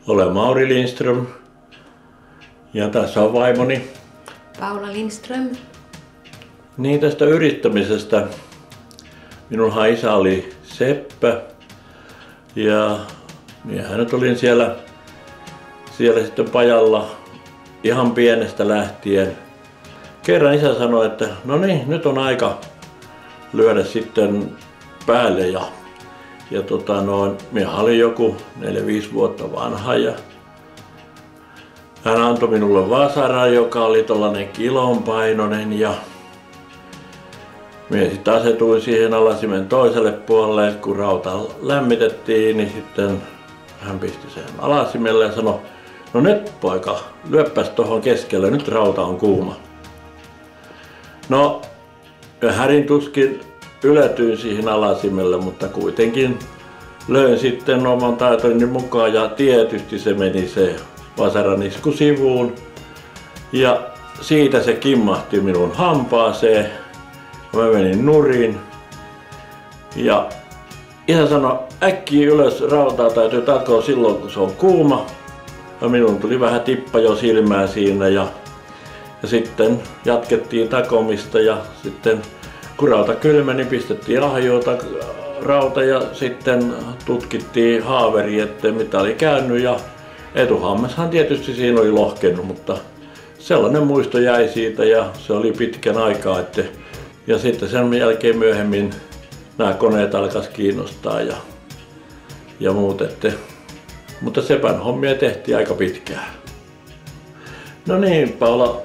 Olen Mauri Lindström ja tässä on vaimoni Paula Lindström. Niin, tästä yrittämisestä. Minunhan isä oli seppä ja minähän nyt olin siellä sitten pajalla ihan pienestä lähtien. Kerran isä sanoi, että no niin, nyt on aika lyödä sitten päälle ja minä olin joku 4-5 vuotta vanha ja hän antoi minulle vasaran, joka oli tollanen kilon painoinen ja minä sitten asetuin siihen alasimen toiselle puolelle, kun rauta lämmitettiin, niin sitten hän pisti sen alasimelle ja sanoi, no nyt poika, lyöppäs tuohon keskelle, nyt rauta on kuuma. No, härin tuskin yletyin siihen alasimelle, mutta kuitenkin löin sitten oman taitoni mukaan ja tietysti se meni se vasaran isku sivuun. Ja siitä se kimmahti minun hampaaseen. Mä menin nurin. Ja isä sanoi, äkkiä ylös, rautaa täytyy takoa silloin kun se on kuuma. Ja minun tuli vähän tippa jo silmään siinä ja sitten jatkettiin takomista ja sitten kun rauta kylmeni, pistettiin ahjoota rauta ja sitten tutkittiin haaveri, että mitä oli käynyt ja etuhammashan tietysti siinä oli lohkennut, mutta sellainen muisto jäi siitä ja se oli pitkän aikaa. Ja sitten sen jälkeen myöhemmin nämä koneet alkaisi kiinnostaa ja muut. Mutta sepän hommia tehtiin aika pitkään. No niin, Paula,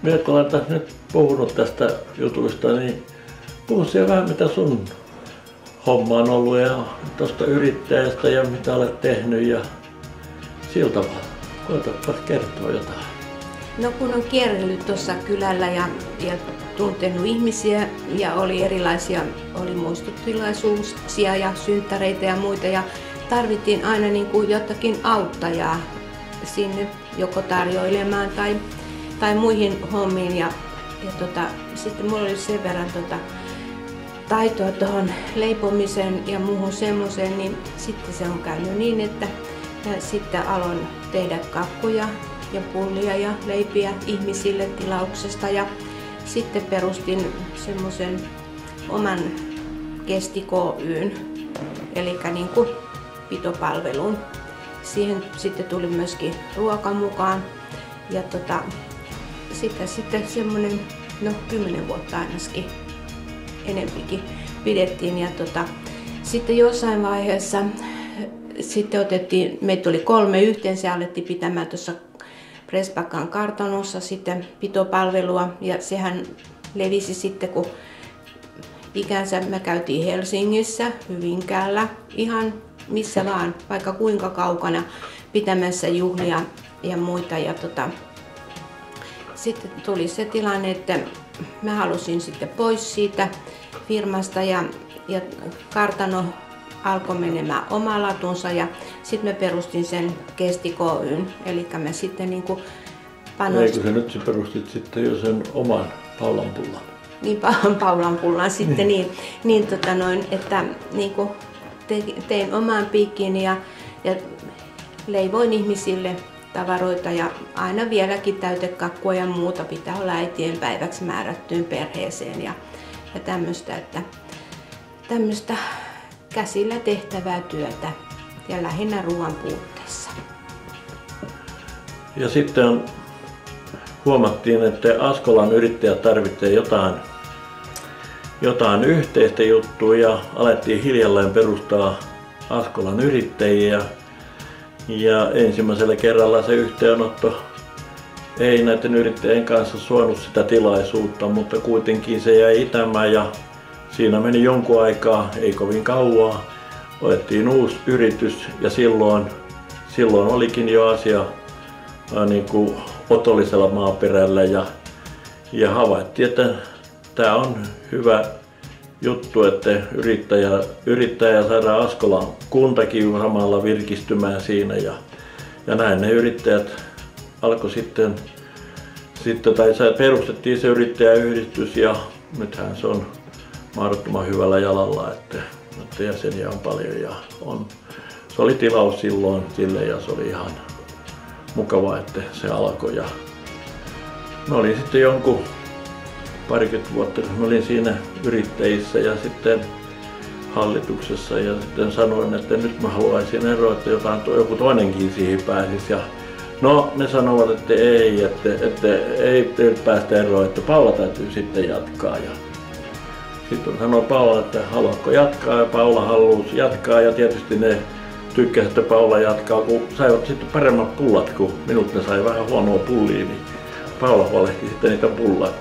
minä kun olen tässä nyt puhunut tästä jutusta, niin puhu siellä vähän mitä sun homma on ollut ja tuosta yrittäjästä ja mitä olet tehnyt ja sillä tavalla. Koetapas kertoa jotain. No kun on kierrellyt tuossa kylällä ja tuntenut ihmisiä ja oli muistotilaisuuksia ja synttäreitä ja muita ja tarvittiin aina niin kuin jotakin auttajaa sinne joko tarjoilemaan tai muihin hommiin ja sitten mulla oli sen verran taitoa tuohon leipomiseen ja muuhun semmoiseen, niin sitten se on käynyt niin, että sitten aloin tehdä kakkuja ja pullia ja leipiä ihmisille tilauksesta ja sitten perustin semmoisen oman Kesti Ky:n, eli niin kuin pitopalvelun. Siihen sitten tuli myöskin ruoka mukaan ja sitten semmoinen 10 vuotta ainakin enempikin pidettiin ja sitten jossain vaiheessa sitten meitä oli 3 yhteensä ja alettiin pitämään tuossa Pressbackan kartanossa sitten pitopalvelua ja sehän levisi sitten kun ikänsä me käytiin Helsingissä, Hyvinkäällä, ihan missä vaan, vaikka kuinka kaukana pitämässä juhlia ja muita ja sitten tuli se tilanne, että mä halusin sitten pois siitä firmasta ja kartano alkoi menemään oma latunsa ja sitten mä perustin sen Kesti Ky:n, eli mä sitten niinku Eikö se nyt sä perustit sitten jo sen oman Paulanpullan? Niin, Paulanpullan sitten että niinku tein oman piikkiini ja leivoin ihmisille tavaroita ja aina vieläkin täytekakkua ja muuta pitää olla äitien päiväksi määrättyyn perheeseen ja tämmöistä käsillä tehtävää työtä ja lähinnä ruoan puutteessa. Ja sitten huomattiin, että Askolan yrittäjät tarvitsee jotain yhteistä juttua ja alettiin hiljalleen perustaa Askolan yrittäjiä. Ja ensimmäisellä kerralla se yhteenotto ei näiden yrittäjien kanssa suonut sitä tilaisuutta, mutta kuitenkin se jäi itämään ja siinä meni jonkun aikaa, ei kovin kauaa. Otettiin uusi yritys ja silloin olikin jo asia niin kuin otollisella maaperällä ja havaittiin, että tämä on hyvä juttu, että yrittäjä saadaan Askolan kuntakin samalla virkistymään siinä ja näin ne yrittäjät alkoi sitten perustettiin se yrittäjäyhdistys ja nythän se on mahdottoman hyvällä jalalla, että että jäseniä on paljon ja se oli tilaus silloin sille ja se oli ihan mukava, että se alkoi. Ja mä olin sitten jonkun parikymmentä vuotta, kun mä olin siinä yrittäjissä ja sitten hallituksessa ja sitten sanoin, että nyt mä haluaisin eroa, että joku toinenkin siihen pääsisi. Ja no, ne sanovat, että ei päästä eroon, että Paula täytyy sitten jatkaa. Ja sitten sanoi Paula, että haluatko jatkaa, ja Paula halusi jatkaa ja tietysti ne tykkäsivät, että Paula jatkaa, kun saivat sitten paremmat pullat, kun minut ne sai vähän huonoa pullia, niin Paula huolehti sitten niitä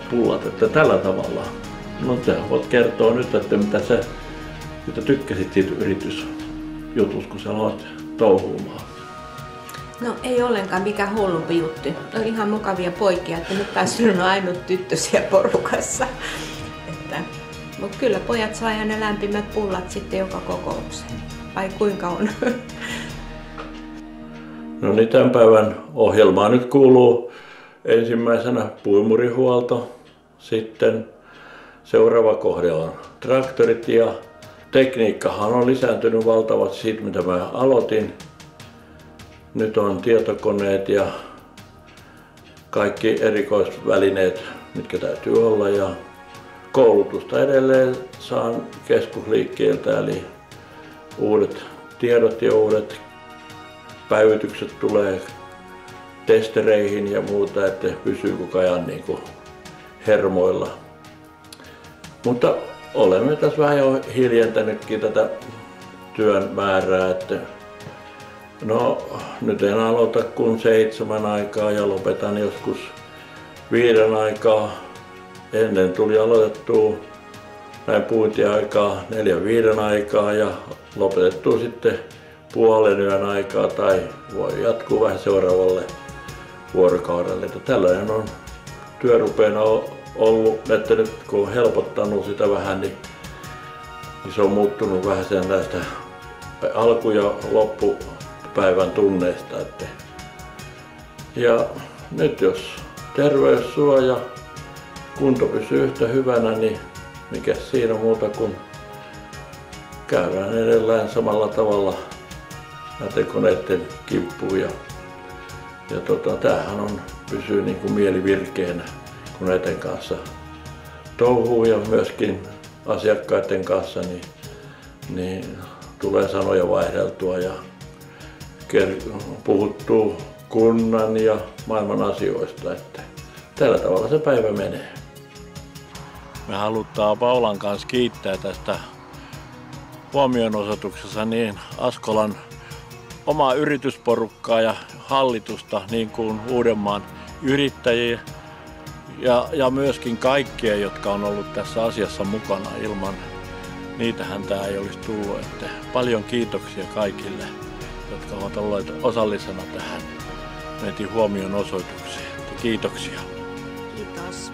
pullat, että tällä tavalla. No te voit kertoa nyt, että mitä tykkäsit siitä yritysjutusta, kun sä aloit touhuumaan. No ei ollenkaan mikään hullumpi juttu. Oli ihan mukavia poikia, että nyt taas on ainut tyttösiä porukassa. Mutta kyllä pojat sai aina lämpimät pullat sitten joka kokoukseen. Vai kuinka on? No niin, tämän päivän ohjelmaan nyt kuuluu ensimmäisenä puimurihuolto, sitten seuraava kohde on traktorit ja tekniikkahan on lisääntynyt valtavasti siitä, mitä mä aloitin. Nyt on tietokoneet ja kaikki erikoisvälineet, mitkä täytyy olla. Ja koulutusta edelleen saan keskusliikkeeltä, eli uudet tiedot ja uudet päivitykset tulee testereihin ja muuta, että pysyy koko ajan niin kuin hermoilla. Mutta olemme tässä vähän jo hiljentänytkin tätä työn määrää, että no nyt en aloita kuin 7 aikaa ja lopetan joskus 5 aikaa. Ennen tuli aloitettua näin puintiaikaa 4-5 aikaa ja lopetettua sitten puolen yön aikaa tai voi jatkuu vähän seuraavalle vuorokaudelle. Tällainen on työrupeena ollut, että nyt kun on helpottanut sitä vähän, niin se on muuttunut vähän sen näistä alku- ja loppupäivän tunneista. Ja nyt jos terveys suo ja kunto pysyy yhtä hyvänä, niin mikä siinä muuta kuin käydään edelleen samalla tavalla näiden koneiden kimppuun. Ja tämähän pysyy niin kuin mieli virkeänä, kun näiden kanssa touhuu ja myöskin asiakkaiden kanssa, niin tulee sanoja vaihdeltua ja puhuttuu kunnan ja maailman asioista. Että tällä tavalla se päivä menee. Me halutaan Paulan kanssa kiittää tästä huomionosoituksessa niin Askolan omaa yritysporukkaa ja hallitusta, niin kuin Uudenmaan yrittäjiä ja myöskin kaikkia, jotka on ollut tässä asiassa mukana. Ilman niitähän tämä ei olisi tullut. Että paljon kiitoksia kaikille, jotka ovat olleet osallisena tähän meidän huomionosoitukseen. Kiitoksia. Kiitos.